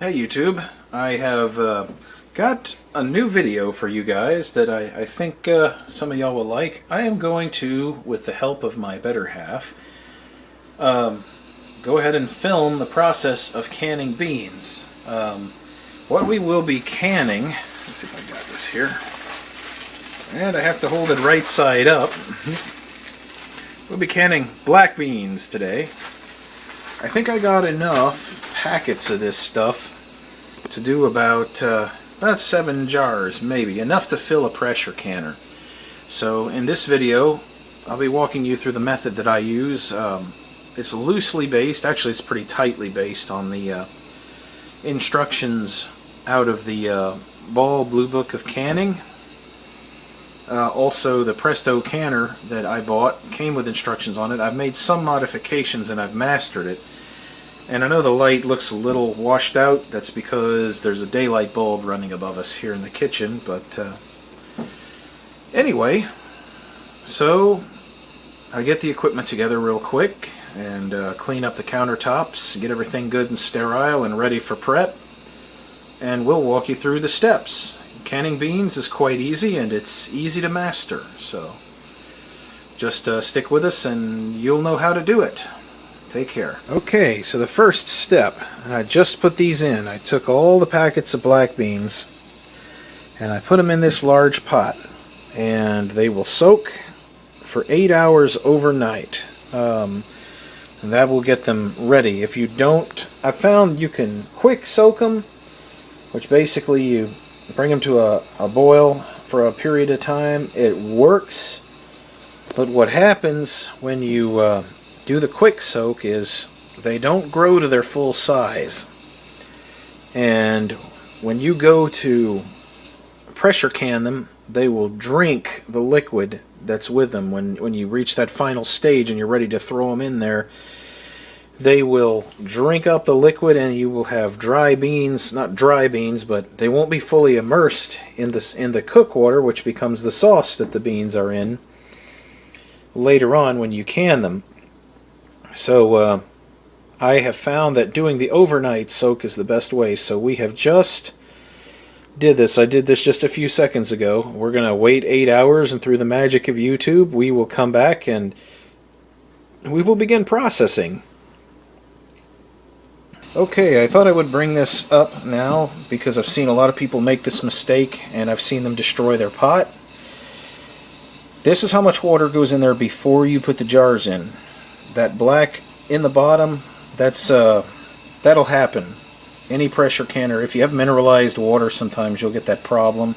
Hey YouTube, I have got a new video for you guys that I think some of y'all will like. I am going to, with the help of my better half, go ahead and film the process of canning beans. What we will be canning, let's see if I got this here, and I have to hold it right side up. We'll be canning black beans today. I think I got enough packets of this stuff to do about 7 jars, maybe enough to fill a pressure canner. So in this video I'll be walking you through the method that I use. It's loosely based, actually it's pretty tightly based on the instructions out of the Ball Blue Book of Canning. Also the Presto canner that I bought came with instructions on it. I've made some modifications and I've mastered it. And I know the light looks a little washed out. That's because there's a daylight bulb running above us here in the kitchen. But anyway, so I get the equipment together real quick and clean up the countertops, get everything good and sterile and ready for prep. And we'll walk you through the steps. Canning beans is quite easy and it's easy to master. So just stick with us and you'll know how to do it. Take care. Okay, so the first step, I just put these in. I took all the packets of black beans and I put them in this large pot, and they will soak for 8 hours overnight. And that will get them ready. If you don't, I found you can quick soak them, which basically you bring them to a boil for a period of time. It works, but what happens when you do the quick soak is they don't grow to their full size, and when you go to pressure can them, they will drink the liquid that's with them. When you reach that final stage and you're ready to throw them in there, they will drink up the liquid and you will have dry beans, not dry beans, but they won't be fully immersed in the cook water, which becomes the sauce that the beans are in later on when you can them. So I have found that doing the overnight soak is the best way. So we have just did this. I did this just a few seconds ago. We're going to wait 8 hours, and through the magic of YouTube, we will come back and we will begin processing. Okay, I thought I would bring this up now because I've seen a lot of people make this mistake and I've seen them destroy their pot. This is how much water goes in there before you put the jars in. That black in the bottom, that'll happen. Any pressure canner, if you have mineralized water, sometimes you'll get that problem.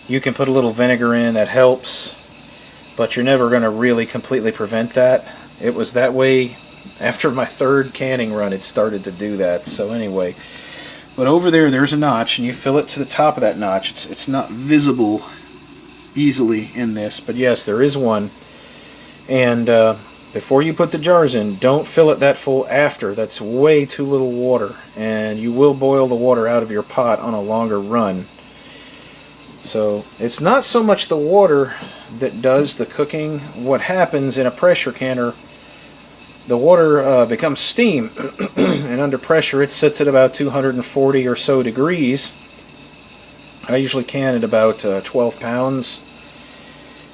You can put a little vinegar in, that helps, but you're never going to really completely prevent that. It was that way after my third canning run. It started to do that. So anyway, but over there's a notch, and you fill it to the top of that notch. It's not visible easily in this, but yes, there is one. And before you put the jars in, don't fill it that full after. That's way too little water, and you will boil the water out of your pot on a longer run. So it's not so much the water that does the cooking. What happens in a pressure canner, the water becomes steam, and under pressure it sits at about 240 or so degrees. I usually can at about 12 pounds.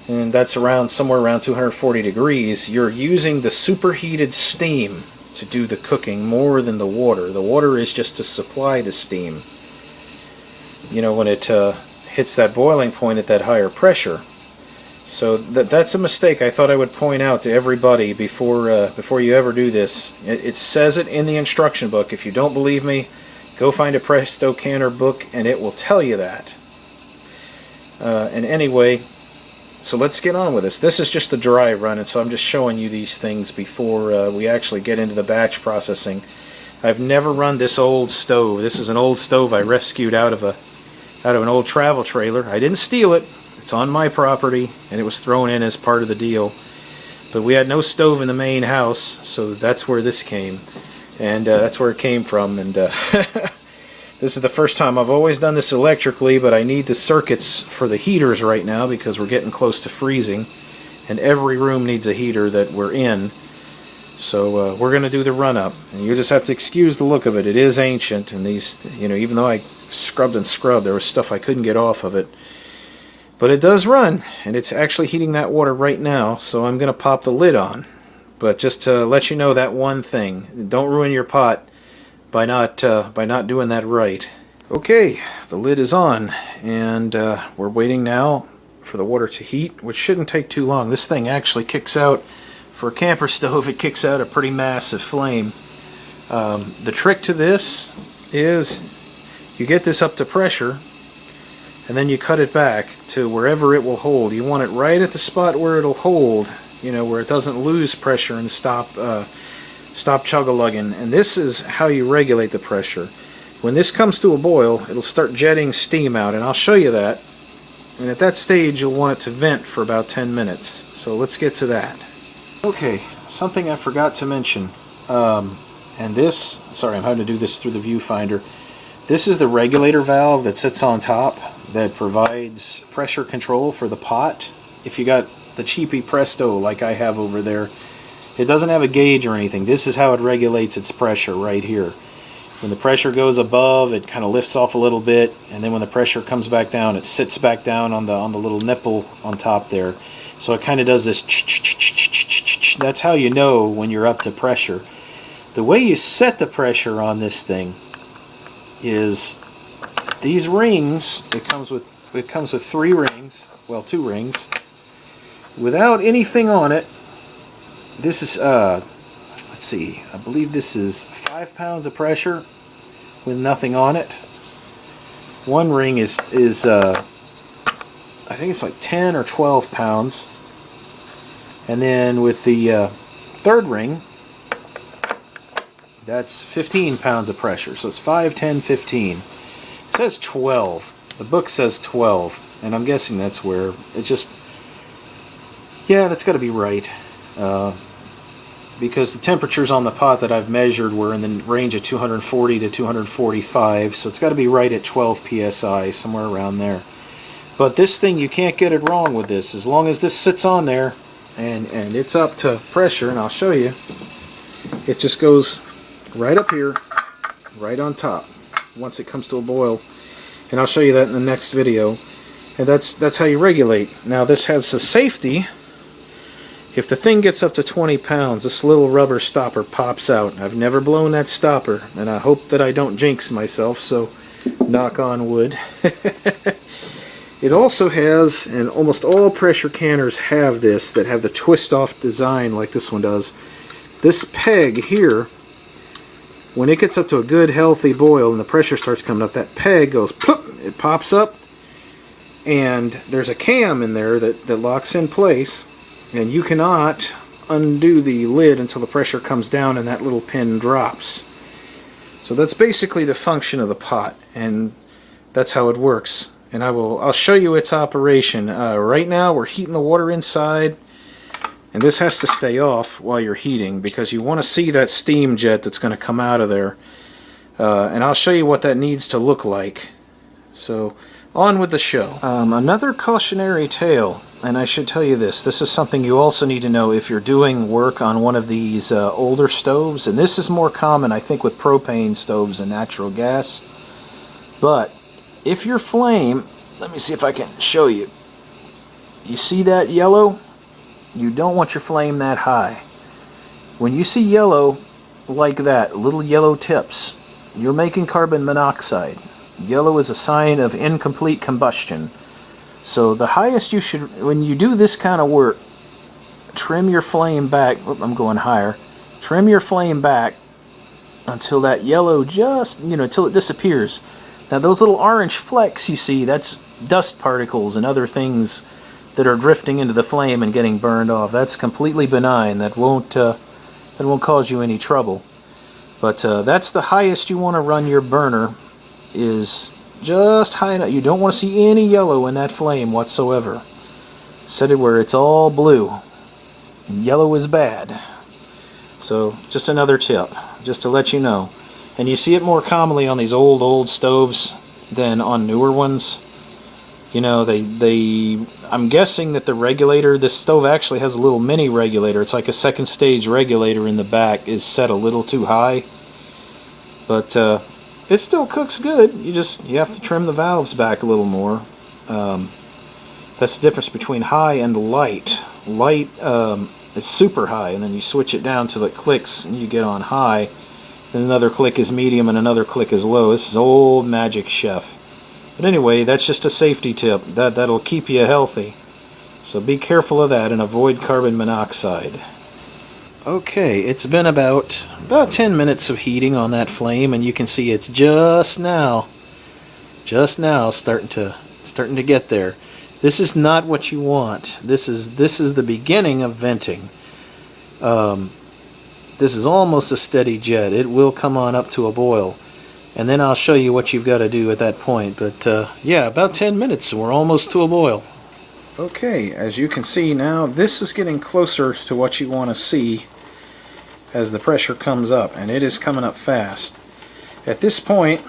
And that's somewhere around 240 degrees. You're using the superheated steam to do the cooking more than the water. The water is just to supply the steam. You know, when it hits that boiling point at that higher pressure. So that's a mistake I thought I would point out to everybody before you ever do this. It says it in the instruction book. If you don't believe me, go find a Presto canner book and it will tell you that. And anyway, so let's get on with this. This is just the dry run, and so I'm just showing you these things before we actually get into the batch processing. I've never run this old stove. This is an old stove I rescued out of an old travel trailer. I didn't steal it. It's on my property, and it was thrown in as part of the deal. But we had no stove in the main house, so that's where this came. And that's where it came from. And this is the first time. I've always done this electrically, but I need the circuits for the heaters right now because we're getting close to freezing, and every room needs a heater that we're in. So we're going to do the run-up. And you just have to excuse the look of it. It is ancient, and these, you know, even though I scrubbed and scrubbed, there was stuff I couldn't get off of it. But it does run, and it's actually heating that water right now, so I'm going to pop the lid on. But just to let you know that one thing, don't ruin your pot by not doing that right. Okay, the lid is on, and we're waiting now for the water to heat, which shouldn't take too long. This thing actually kicks out, for a camper stove, it kicks out a pretty massive flame. The trick to this is you get this up to pressure, and then you cut it back to wherever it will hold. You want it right at the spot where it'll hold, you know, where it doesn't lose pressure and stop chug-a-lugging. And this is how you regulate the pressure. When this comes to a boil, it'll start jetting steam out, and I'll show you that. And at that stage, you'll want it to vent for about 10 minutes. So let's get to that. Okay, something I forgot to mention. And this, sorry, I'm having to do this through the viewfinder. This is the regulator valve that sits on top that provides pressure control for the pot. If you got the cheapy Presto like I have over there, it doesn't have a gauge or anything. This is how it regulates its pressure right here. When the pressure goes above, it kind of lifts off a little bit, and then when the pressure comes back down, it sits back down on the little nipple on top there. So it kind of does this. That's how you know when you're up to pressure. The way you set the pressure on this thing is these rings. It comes with 3 rings, well, 2 rings, without anything on it. This is let's see, I believe this is 5 pounds of pressure with nothing on it. One ring is I think it's like 10 or 12 pounds, and then with the third ring, that's 15 pounds of pressure. So it's 5, 10, 15. It says 12. The book says 12, and I'm guessing that's where it just, yeah, that's got to be right. Because the temperatures on the pot that I've measured were in the range of 240 to 245, so it's got to be right at 12 psi, somewhere around there. But this thing, you can't get it wrong with this. As long as this sits on there and it's up to pressure, and I'll show you, it just goes right up here, right on top, once it comes to a boil. And I'll show you that in the next video. And that's how you regulate. Now this has a safety. If the thing gets up to 20 pounds, this little rubber stopper pops out. I've never blown that stopper, and I hope that I don't jinx myself, so knock on wood. It also has, and almost all pressure canners have this, that have the twist-off design like this one does. This peg here, when it gets up to a good healthy boil and the pressure starts coming up, that peg goes pop, it pops up, and there's a cam in there that locks in place. And you cannot undo the lid until the pressure comes down and that little pin drops. So that's basically the function of the pot, and that's how it works. And I'll show you its operation. Right now we're heating the water inside, and this has to stay off while you're heating because you want to see that steam jet that's going to come out of there. And I'll show you what that needs to look like. So on with the show. Another cautionary tale. And I should tell you this is something you also need to know if you're doing work on one of these older stoves. And this is more common, I think, with propane stoves and natural gas. But if your flame, let me see if I can show you. You see that yellow? You don't want your flame that high. When you see yellow like that, little yellow tips, you're making carbon monoxide. Yellow is a sign of incomplete combustion. So the highest you should, when you do this kind of work, trim your flame back. Oh, I'm going higher. Trim your flame back until that yellow just, until it disappears. Now those little orange flecks you see, that's dust particles and other things that are drifting into the flame and getting burned off. That's completely benign. That won't cause you any trouble. But that's the highest you want to run your burner, is just high enough. You don't want to see any yellow in that flame whatsoever. Set it where it's all blue. Yellow is bad. So just another tip, just to let you know. And you see it more commonly on these old stoves than on newer ones. You know, I'm guessing that the regulator, this stove actually has a little mini regulator. It's like a second stage regulator in the back, is set a little too high. But it still cooks good. You have to trim the valves back a little more. That's the difference between high and light. Light is super high, and then you switch it down till it clicks, and you get on high. And another click is medium, and another click is low. This is old Magic Chef. But anyway, that's just a safety tip. That'll keep you healthy. So be careful of that and avoid carbon monoxide. Okay, it's been about 10 minutes of heating on that flame, and you can see it's just now starting to get there. This is not what you want. This is the beginning of venting. This is almost a steady jet. It will come on up to a boil. And then I'll show you what you've got to do at that point. But yeah, about 10 minutes and we're almost to a boil. Okay, as you can see now, this is getting closer to what you want to see as the pressure comes up, and it is coming up fast. At this point,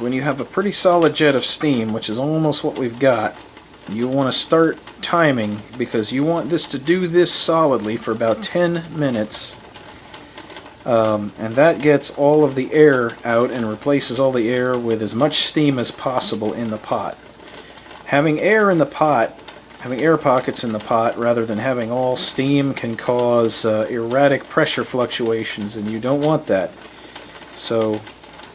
when you have a pretty solid jet of steam, which is almost what we've got, you want to start timing, because you want this to do this solidly for about 10 minutes. And that gets all of the air out and replaces all the air with as much steam as possible in the pot. Having air in the pot, having air pockets in the pot rather than having all steam, can cause erratic pressure fluctuations, and you don't want that. So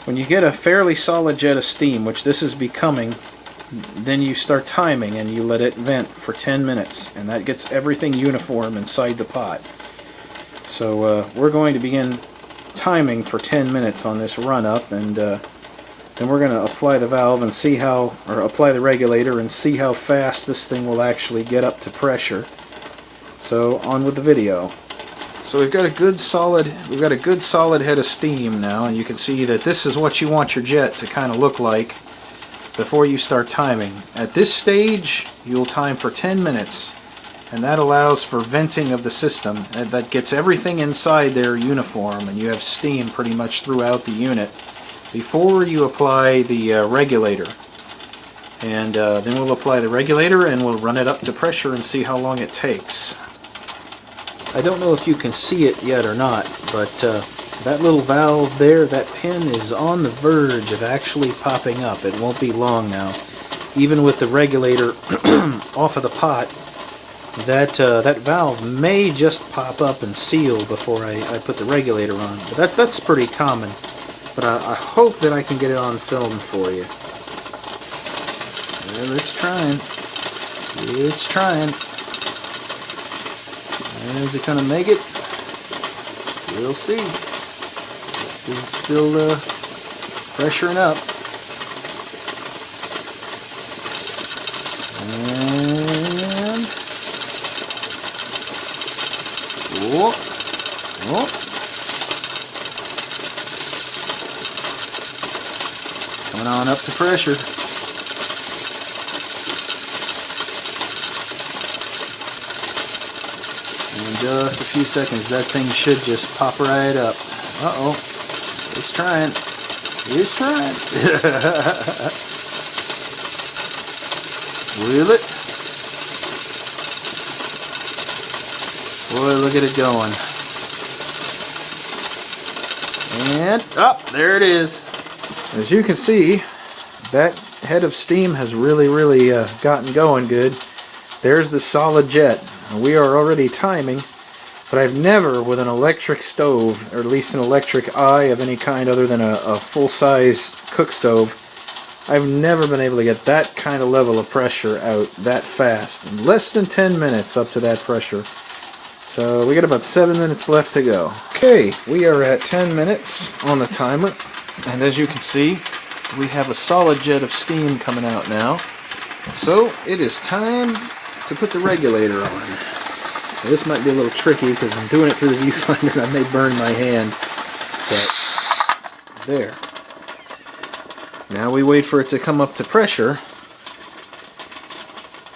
when you get a fairly solid jet of steam, which this is becoming, then you start timing and you let it vent for 10 minutes, and that gets everything uniform inside the pot. So we're going to begin timing for 10 minutes on this run up, and then we're going to apply the valve and see how, or apply the regulator and see how fast this thing will actually get up to pressure. So on with the video. So we've got a good solid head of steam now, and you can see that this is what you want your jet to kind of look like before you start timing. At this stage, you'll time for 10 minutes. And that allows for venting of the system. That gets everything inside there uniform, and you have steam pretty much throughout the unit before you apply the regulator. And then we'll apply the regulator and we'll run it up to pressure and see how long it takes. I don't know if you can see it yet or not, but that little valve there, that pin, is on the verge of actually popping up. It won't be long now. Even with the regulator off of the pot, that valve may just pop up and seal before I put the regulator on. But that's pretty common. But I hope that I can get it on film for you. Well, it's trying. It's trying. Is it going to make it? We'll see. It's still pressuring up. And whoop, whoop. Coming on up to pressure. In just a few seconds, that thing should just pop right up. Uh-oh. It's trying. It's trying. Will it? Boy, look at it going. And, oh, there it is. As you can see, that head of steam has really gotten going good. There's the solid jet. We are already timing, but I've never, with an electric stove, or at least an electric eye of any kind other than a full-size cook stove, I've never been able to get that kind of level of pressure out that fast. In less than 10 minutes up to that pressure. So we got about 7 minutes left to go. Okay, we are at 10 minutes on the timer, and as you can see, we have a solid jet of steam coming out now. So it is time to put the regulator on. Now, this might be a little tricky because I'm doing it through the viewfinder and I may burn my hand. But there. Now we wait for it to come up to pressure.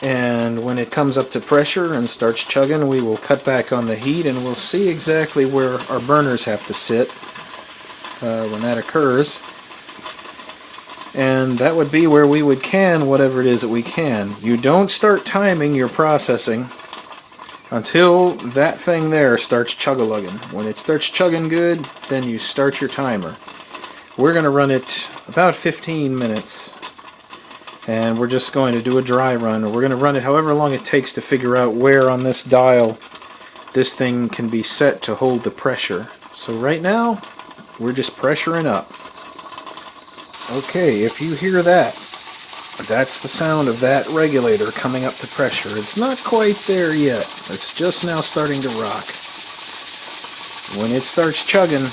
And when it comes up to pressure and starts chugging, we will cut back on the heat and we'll see exactly where our burners have to sit when that occurs. and that would be where we would can whatever it is that we can. You don't start timing your processing until that thing there starts chug-a-lugging. When it starts chugging good, then you start your timer. We're going to run it about 15 minutes, and we're just going to do a dry run. We're going to run it however long it takes to figure out where on this dial this thing can be set to hold the pressure. So right now, we're just pressuring up. Okay, if you hear that, that's the sound of that regulator coming up to pressure. It's not quite there yet. It's just now starting to rock. When it starts chugging,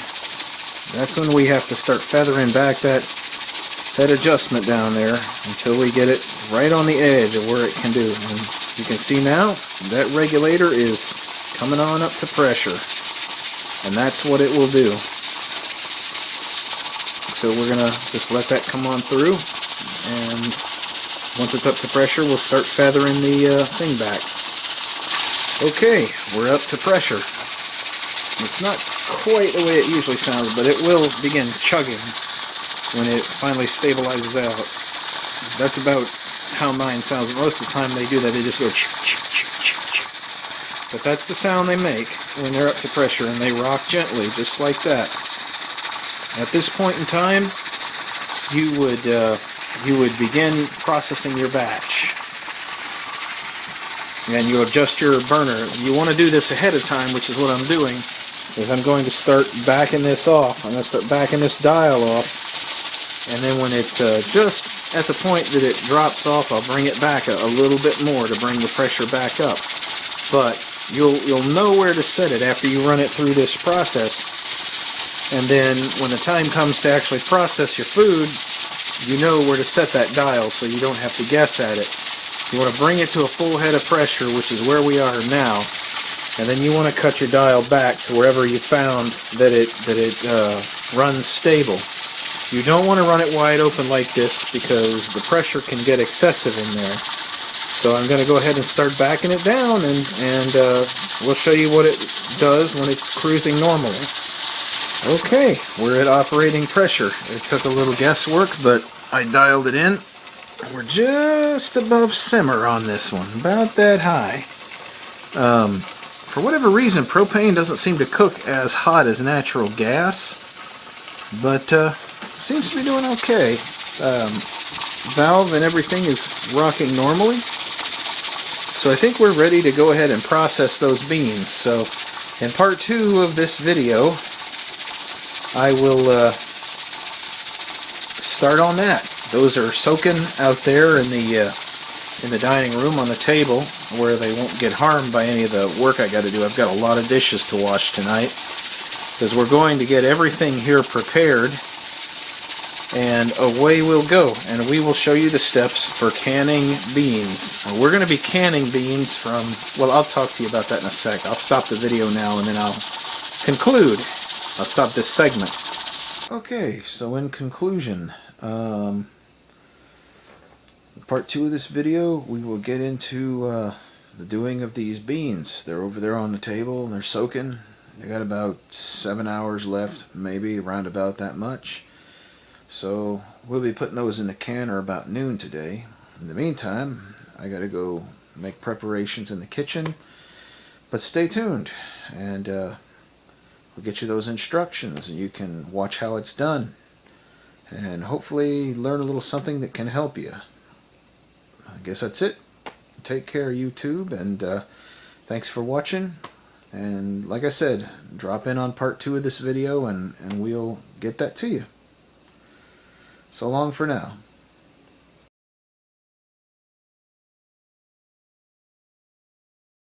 that's when we have to start feathering back that adjustment down there until we get it right on the edge of where it can do. And you can see now, that regulator is coming on up to pressure. And that's what it will do. So we're going to just let that come on through, and once it's up to pressure, we'll start feathering the thing back. Okay, we're up to pressure. It's not quite the way it usually sounds, but it will begin chugging when it finally stabilizes out. That's about how mine sounds. Most of the time they do that, they just go ch ch ch ch ch. But that's the sound they make when they're up to pressure, and they rock gently, just like that. At this point in time, you would begin processing your batch, and you adjust your burner. You want to do this ahead of time, which is what I'm doing. Is I'm going to start backing this off. I'm going to start backing this dial off, and then when it just at the point that it drops off, I'll bring it back a little bit more to bring the pressure back up. But you'll know where to set it after you run it through this process. And then when the time comes to actually process your food, you know where to set that dial so you don't have to guess at it. You want to bring it to a full head of pressure, which is where we are now, and then you want to cut your dial back to wherever you found that it runs stable. You don't want to run it wide open like this because the pressure can get excessive in there. So I'm going to go ahead and start backing it down, and we'll show you what it does when it's cruising normally. Okay, we're at operating pressure. It took a little guesswork, but I dialed it in. We're just above simmer on this one, about that high. For whatever reason, propane doesn't seem to cook as hot as natural gas, but seems to be doing okay. Valve and everything is rocking normally. So I think we're ready to go ahead and process those beans. So in part 2 of this video, I will start on that. Those are soaking out there in the dining room on the table where they won't get harmed by any of the work I got to do. I've got a lot of dishes to wash tonight because we're going to get everything here prepared, and away we'll go. And we will show you the steps for canning beans. And we're going to be canning beans from, well, I'll talk to you about that in a sec. I'll stop the video now and then I'll conclude. I'll stop this segment. Okay, so in conclusion, part 2 of this video, we will get into the doing of these beans. They're over there on the table, and they're soaking. They got about 7 hours left, maybe around about that much. So we'll be putting those in the canner about noon today. In the meantime, I got to go make preparations in the kitchen. But stay tuned, and we'll get you those instructions, and you can watch how it's done, and hopefully learn a little something that can help you. I guess that's it. Take care, YouTube, and thanks for watching. And like I said, drop in on part 2 of this video, and we'll get that to you. So long for now.